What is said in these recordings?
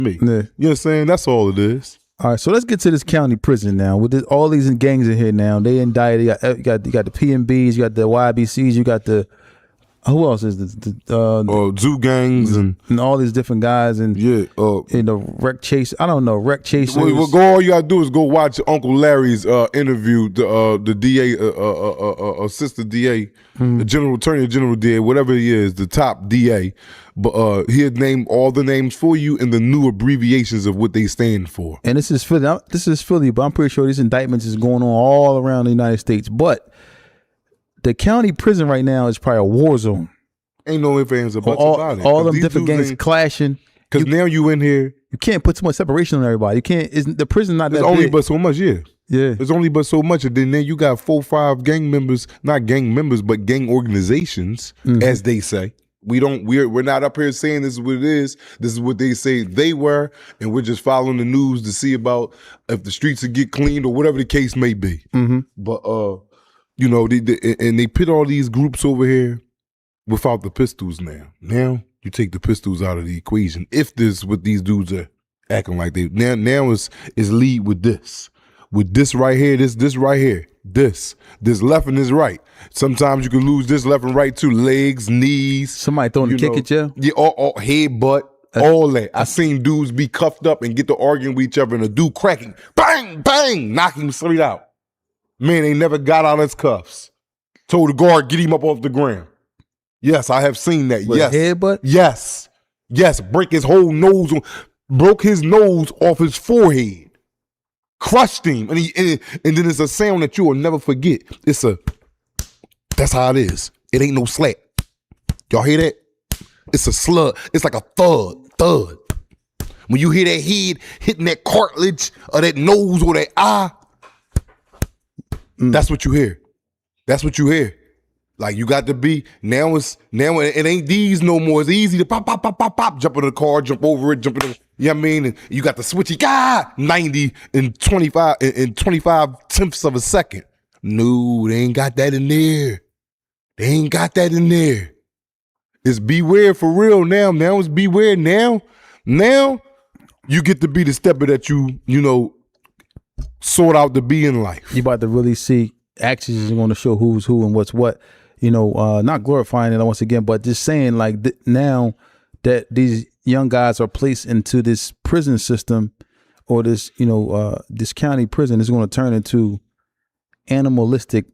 me. Yeah. You know what I'm saying? That's all it is. All right, so let's get to this county prison now. With this, all these gangs in here now, they indicted. You got the PMBs, you got the YBCs, you got the who else is this? Zoo gangs and all these different guys and wreck chase. I don't know wreck chasers. Well, all you gotta do is go watch Uncle Larry's interview. The DA, assistant DA, the general attorney, general DA, whatever he is, the top DA. But he had named all the names for you and the new abbreviations of what they stand for. And this is Philly. But I'm pretty sure these indictments is going on all around the United States. But the county prison right now is probably a war zone. Ain't no ifs, ands, or buts about it. All them different gangs clashing. Because now you in here. You can't put too much separation on everybody. You can't. The prison not that big. There's only but so much, yeah. Yeah. There's only but so much. And then you got 4, 5 gang members, not gang members, but gang organizations, as they say. We're not up here saying this is what it is. This is what they say they were, and we're just following the news to see about if the streets will get cleaned or whatever the case may be. But you know, they put all these groups over here without the pistols now. Now you take the pistols out of the equation. If this what these dudes are acting like they now is lead with this. With this right here, this right here. This left and this right. Sometimes you can lose this left and right too. Legs, knees. Somebody throwing a kick at you? Yeah, all head, butt, all that. I seen dudes be cuffed up and get to arguing with each other and a dude cracking. Bang, bang, knock him straight out. Man, they never got out of his cuffs. Told the guard, get him up off the ground. Yes, I have seen that. Yes. Headbutt? Yes. Yes, break his whole nose. Broke his nose off his forehead. Crushed him. And then it's a sound that you will never forget. That's how it is. It ain't no slap. Y'all hear that? It's a slug. It's like a thud. When you hear that head hitting that cartilage or that nose or that eye, that's what you hear. That's what you hear. Like you got to be, now it ain't these no more. It's easy to pop, jump in the car, jump over it, jump in the, you know what I mean? And you got the switchy, 90 and 25 tenths of a second. No, they ain't got that in there. They ain't got that in there. It's beware for real now. Now it's beware now. Now you get to be the stepper that you know, sort out to be in life. You about to really see actions are going to show who's who and what's what. You know, not glorifying it once again, but just saying like now that these young guys are placed into this prison system or this, you know, this county prison is going to turn into animalistic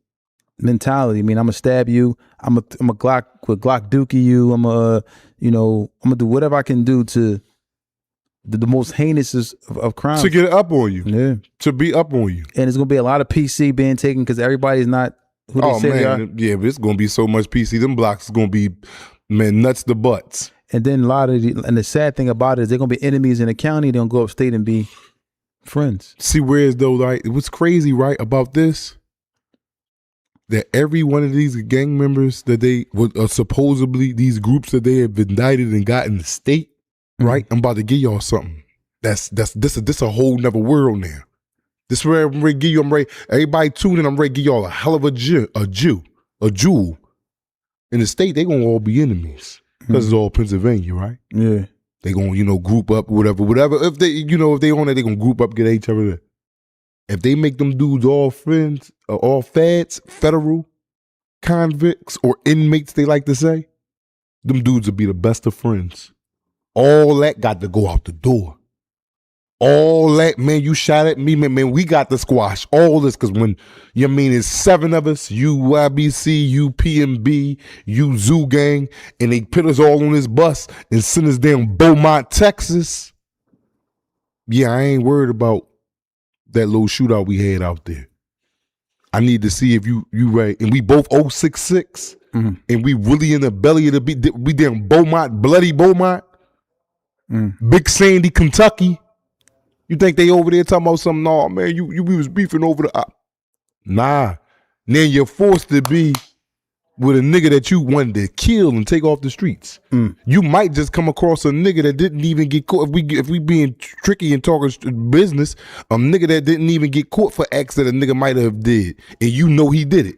mentality. I mean, I'm gonna stab you. I'm a Glock dookie you. I'm gonna do whatever I can do to the most heinous of crimes to get up on you. Yeah, to be up on you. And it's gonna be a lot of PC being taken because everybody's not who they say they are. Yeah, but it's gonna be so much PC. Them blocks is gonna be nuts to butts. And then and the sad thing about it is they're gonna be enemies in the county. They're gonna go upstate and be friends. See, whereas though, like, what's crazy, right, about this? That every one of these gang members that they supposedly these groups that they have indicted and got in the state, right? I'm about to give y'all something. This a whole nother world now. This is where I'm ready to give you. Everybody tune in. I'm ready to give y'all a hell of a jewel. In the state, they gonna all be enemies because it's all Pennsylvania, right? Yeah. They gonna group up, whatever. If they on it, they gonna group up, get each other. If they make them dudes all friends, all feds, federal convicts or inmates, they like to say, them dudes will be the best of friends. All that got to go out the door. All that, man, you shot at me, man, we got to squash all this because when, you mean, it's 7 of us, you YBC, you PMB, you Zoo Gang, and they put us all on this bus and send us down Beaumont, Texas. Yeah, I ain't worried about that little shootout we had out there. I need to see if you right. And we both 066, and we really in the belly of the beat. We down Beaumont, bloody Beaumont, Big Sandy, Kentucky. You think they over there talking about something? No, man, we was beefing over the Nah. Now you're forced to be with a nigga that you wanted to kill and take off the streets. You might just come across a nigga that didn't even get caught. If we being tricky and talking business, a nigga that didn't even get caught for acts that a nigga might have did, and you know he did it.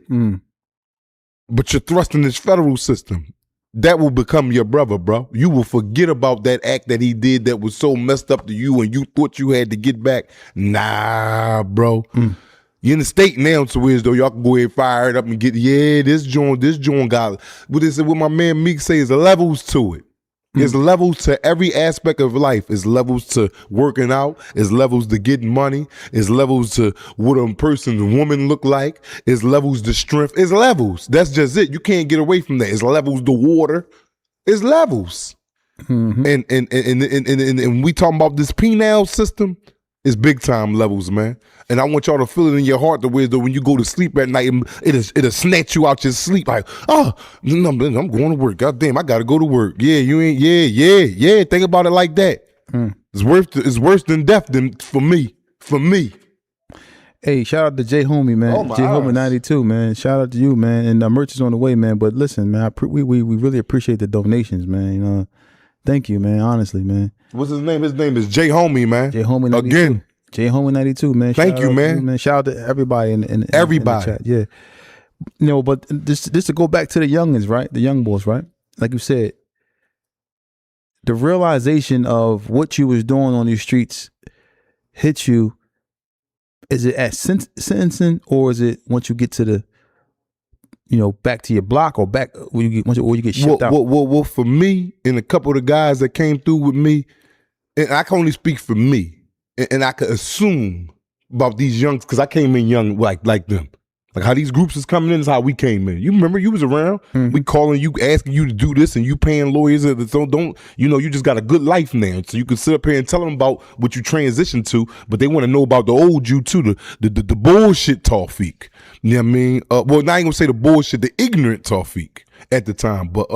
But you're thrust in this federal system. that will become your brother, bro. You will forget about that act that he did that was so messed up to you and you thought you had to get back. Nah, bro. You in the state now, so is though y'all can go ahead and fire it up and get this joint got what my man Meek say is levels to it. There's levels to every aspect of life. There's levels to working out. There's levels to getting money. There's levels to what a person's woman look like. There's levels to strength. There's levels. That's just it. You can't get away from that. It's levels to water. It's levels. And we talking about this penal system. It's big time levels, man. And I want y'all to feel it in your heart the way that when you go to sleep at night, it'll snatch you out your sleep like, oh, I'm going to work. God damn, I got to go to work. Yeah, you ain't, yeah. Think about it like that. It's worse than death for me. Hey, shout out to J Homie, man. Oh, my J Homie eyes. 92, man. Shout out to you, man. And the merch is on the way, man. But listen, man, we really appreciate the donations, man. You know, thank you, man. Honestly, man. What's his name? His name is J Homie, man. J Homie 92. Again. J Homie 92, man. Thank Shout you, out man. to you, man. Shout out to everybody in Everybody. the chat. Yeah. You know, but this to go back to the youngins, right? The young boys, right? Like you said, the realization of what you was doing on these streets hit you. Is it at sentencing, or is it once you get to the, back to your block, or back when you get shipped out? Well, for me and a couple of the guys that came through with me, and I can only speak for me, and I could assume about these youngs because I came in young like them. Like how these groups is coming in is how we came in. You remember you was around. We calling you, asking you to do this, and you paying lawyers. So don't you just got a good life now. So you can sit up here and tell them about what you transitioned to, but they want to know about the old you too, the bullshit Tawfiq. You know what I mean? Well, not even gonna say the bullshit, the ignorant Tawfiq at the time. But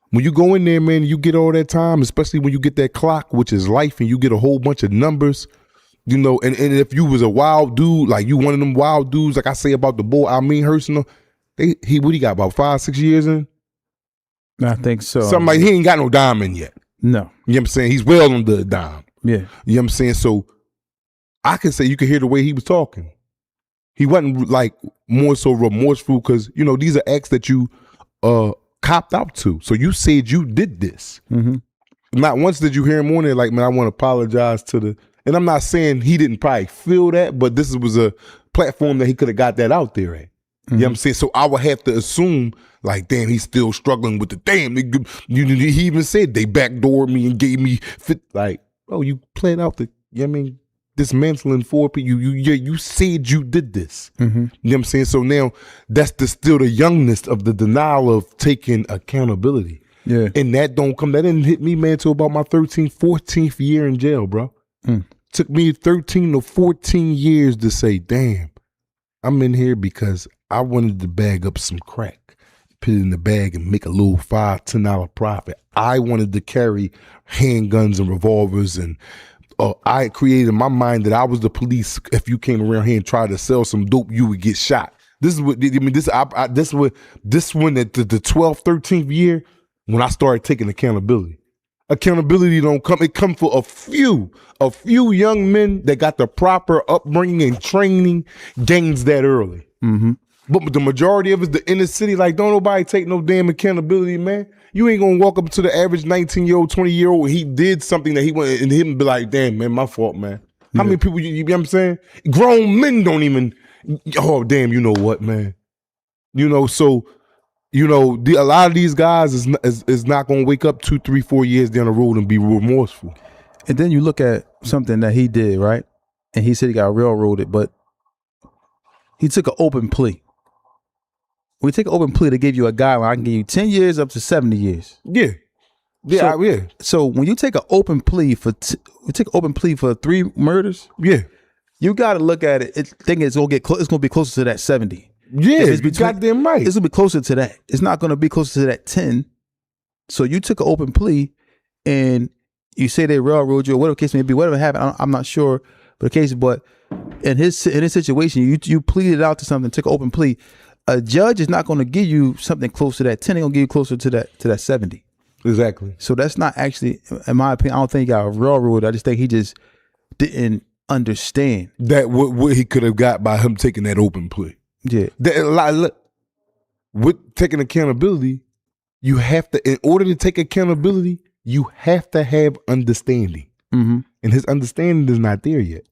when you go in there, man, you get all that time, especially when you get that clock, which is life, and you get a whole bunch of numbers. And if you was a wild dude, like you one of them wild dudes, like I say about the boy, Hurst, what he got, about 5-6 years in? I think so. Something like he ain't got no dime in yet. No. You know what I'm saying? He's well on the dime. Yeah. You know what I'm saying? So I can say you could hear the way he was talking. He wasn't like more so remorseful because, these are acts that you copped out to. So you said you did this. Not once did you hear him on there like, man, I want to apologize to the... And I'm not saying he didn't probably feel that, but this was a platform that he could have got that out there at. You know what I'm saying? So I would have to assume, like, damn, he's still struggling with the damn. He even said they backdoored me and gave me fit. Like, oh, you played out the, dismantling 4 people. You said you did this. You know what I'm saying? So now that's still the youngness of the denial of taking accountability. Yeah. And that didn't hit me, man, till about my 13th, 14th year in jail, bro. Took me 13 to 14 years to say, damn, I'm in here because I wanted to bag up some crack, put it in the bag and make a little $5-10 profit. I wanted to carry handguns and revolvers, and I created in my mind that I was the police. If you came around here and tried to sell some dope, you would get shot. This is what, this one at the 12th, 13th year when I started taking accountability. Accountability don't come. It come for a few young men that got the proper upbringing and training gains that early. But the majority of us, the inner city, like don't nobody take no damn accountability, man. You ain't gonna walk up to the average 19-year-old, 20-year-old. He did something that he went and him be like, damn, man, my fault, man. How many people, you know what I'm saying? Grown men don't even, oh, damn, you know what, man? So, a lot of these guys is not going to wake up 2, 3, 4 years down the road and be remorseful. And then you look at something that he did, right? And he said he got railroaded, but he took an open plea. When you take an open plea, they give you a guideline. I can give you 10 years up to 70 years. Yeah. So when you take an open plea for 3 murders, you got to look at it. Think it's gonna it's gonna be closer to that 70. Yeah, it's goddamn right. It's gonna be closer to that. It's not gonna be closer to that 10. So you took an open plea, and you say they railroad you, or whatever the case may be, whatever happened. I'm not sure, but in his situation, you pleaded out to something, took an open plea. A judge is not going to give you something close to that 10. They're going to give you closer to that 70. Exactly. So that's not actually, in my opinion, I don't think he got railroaded. I just think he just didn't understand that what he could have got by him taking that open plea. Yeah. With taking accountability, you have to, in order to take accountability, you have to have understanding. Mm-hmm. And his understanding is not there yet.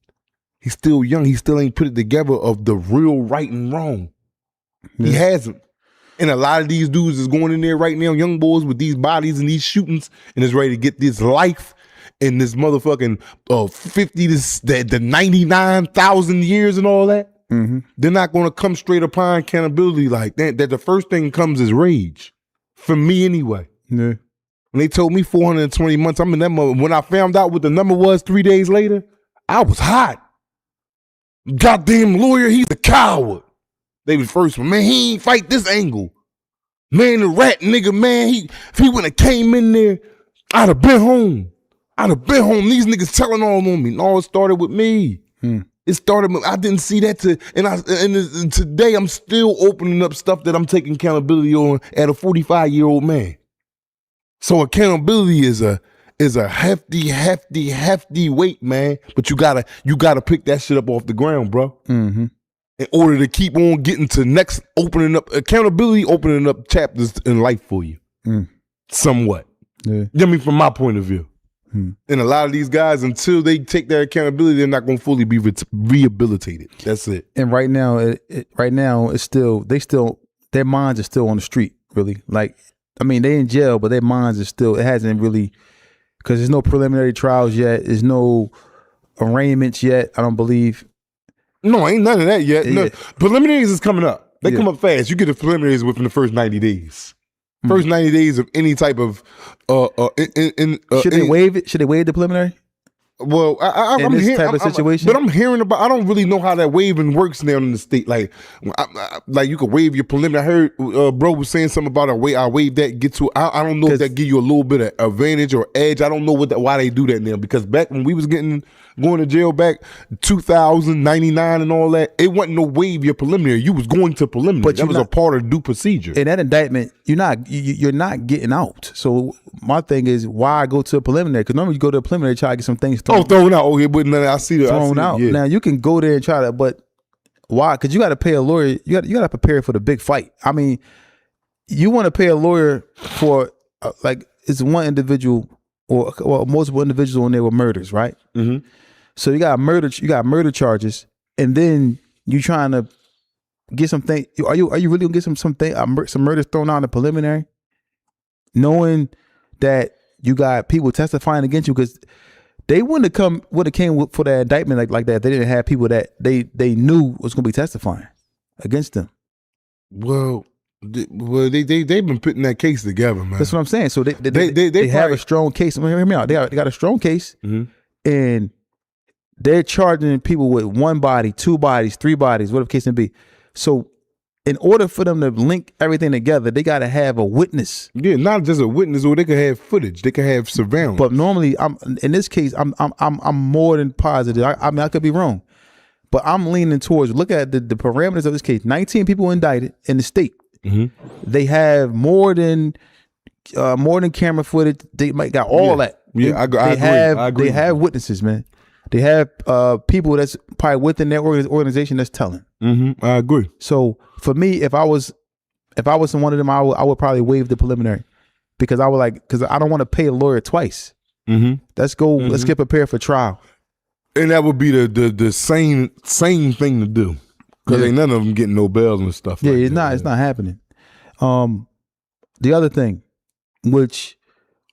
He's still young. He still ain't put it together of the real right and wrong. Yeah. He hasn't. And a lot of these dudes is going in there right now, young boys with these bodies and these shootings, and is ready to get this life in this motherfucking 50 to 99,000 years and all that. Mm-hmm. They're not going to come straight upon accountability like that. That the first thing comes is rage. For me anyway. Yeah. When they told me 420 months, I'm in that mother. When I found out what the number was 3 days later, I was hot. Goddamn lawyer, he's a coward. They was first one. Man, he ain't fight this angle. Man, the rat nigga, man, if he wouldn't have came in there, I'd have been home. These niggas telling all on me. No, it started with me. It started with, I didn't see that and today I'm still opening up stuff that I'm taking accountability on at a 45-year-old man. So accountability is a hefty weight, man. But you gotta pick that shit up off the ground, bro. Mm-hmm. In order to keep on getting to next opening up chapters in life for you. Somewhat. Yeah. I mean, from my point of view. And a lot of these guys, until they take their accountability, they're not going to fully be rehabilitated. That's it. And right now, it's still their minds are still on the street. Really, like, I mean, they in jail, but their minds are still. It hasn't really, because there's no preliminary trials yet. There's no arraignments yet. I don't believe. No, ain't none of that yet. No. Yeah. Preliminaries is coming up. They Yeah. come up fast. You get the preliminaries within the first 90 days. First 90 days of any type of Should they waive it? Should they waive the preliminary? Well, In this type of situation? But I'm hearing about. I don't really know how that waiving works now in the state. Like, like you could waive your preliminary. I heard bro was saying something about I waive that. Get to. I don't know if that give you a little bit of advantage or edge. I don't know why they do that now. Because back when we was going to jail back 2099 and all that, it wasn't no waive your preliminary. You was going to preliminary. But that was a part of due procedure. In that indictment, you're not getting out. So my thing is, why go to a preliminary? Because normally you go to a preliminary, try to get some things thrown out. Oh, yeah, but I see that. Thrown out. Yeah. Now you can go there and try that, but why? Because you got to pay a lawyer. You got to prepare for the big fight. I mean, you want to pay a lawyer for like it's one individual or multiple individuals on there with murders, right? Mm-hmm. So you got murder charges, and then you trying to get something. Are you really gonna get some murders thrown out in the preliminary, knowing that you got people testifying against you? Because they wouldn't have came for that indictment like that. They didn't have people that they knew was going to be testifying against them. Well, they've been putting that case together, man. That's what I'm saying. So they have a strong case. I mean, hear me out. They got a strong case, and they're charging people with one body, two bodies, three bodies, whatever the case may be. So in order for them to link everything together, they got to have a witness. Yeah, not just a witness, or they could have footage. They could have surveillance. But normally, in this case, I'm more than positive. I mean, I could be wrong, but I'm leaning towards look at the parameters of this case. 19 people indicted in the state. They have more than camera footage. They might got all that. Yeah, I agree. They have witnesses, man. They have people that's probably within their organization that's telling. I agree. So for me, if I was one of them, I would probably waive the preliminary because I don't want to pay a lawyer twice. Let's go. Let's get prepared for trial. And that would be the same thing to do because ain't none of them getting no bail and stuff. Yeah, like it's that. It's not happening. The other thing, which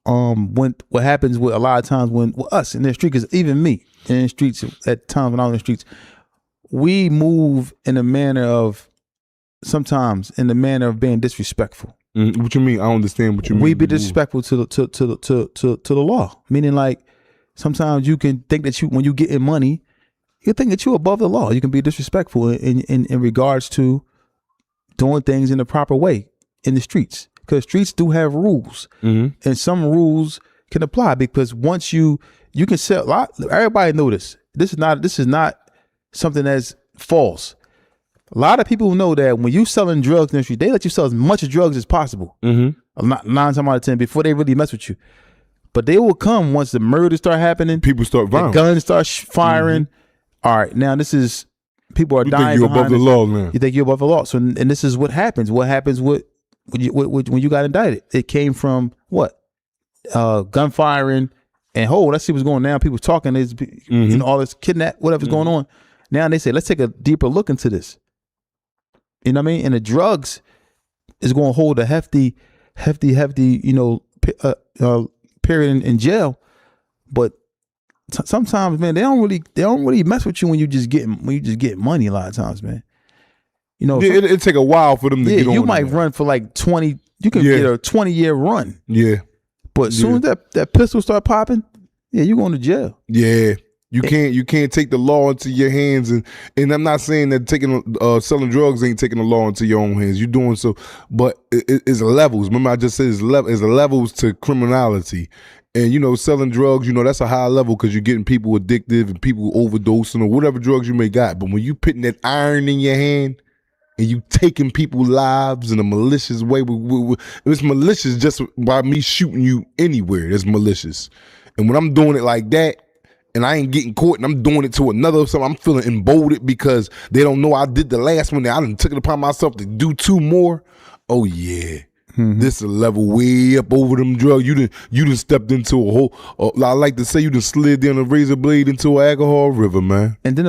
what happens with a lot of times when us in the street, because even me in the streets at times when I'm in the streets, we move in a manner of being disrespectful. What you mean? I don't understand what you mean. We be disrespectful to the law, meaning like sometimes you can think that when you getting money, you think that you're above the law. You can be disrespectful in regards to doing things in the proper way in the streets, because streets do have rules, and some rules can apply because once you can sell a lot. Everybody know this. This is not something that's false. A lot of people know that when you selling drugs in the street, they let you sell as much drugs as possible. 9 times out of 10 before they really mess with you. But they will come once the murders start happening. People start violent. The guns start firing. All right, now this is people are dying. You think you're above the law now. You think you're above the law. So and this is what happens. What happens with when you got indicted. It came from what? Gunfiring and let's see what's going on now. People talking, there's you know, all this kidnap, whatever's going on. Now they say, let's take a deeper look into this. You know what I mean? And the drugs is going to hold a hefty, you know, period in jail. But sometimes, man, they don't really mess with you when you just get money. A lot of times, man. You know, yeah, it take a while for them to get on. You might run for like 20. You can get a 20-year run. Yeah, but as soon as that pistol start popping, yeah, you going to jail. Yeah. You can't take the law into your hands, and I'm not saying that selling drugs ain't taking the law into your own hands. You're doing so, but it's levels. Remember, I just said it's levels to criminality, and you know, selling drugs, you know, that's a high level because you're getting people addictive and people overdosing or whatever drugs you may got. But when you putting that iron in your hand and you taking people's lives in a malicious way, it's malicious just by me shooting you anywhere. That's malicious, and when I'm doing it like that. And I ain't getting caught, and I'm doing it to another. So I'm feeling emboldened because they don't know I did the last one. I done took it upon myself to do 2 more. Oh yeah, this is a level way up over them drugs. You done stepped into a whole. I like to say you done slid down a razor blade into an alcohol river, man. And then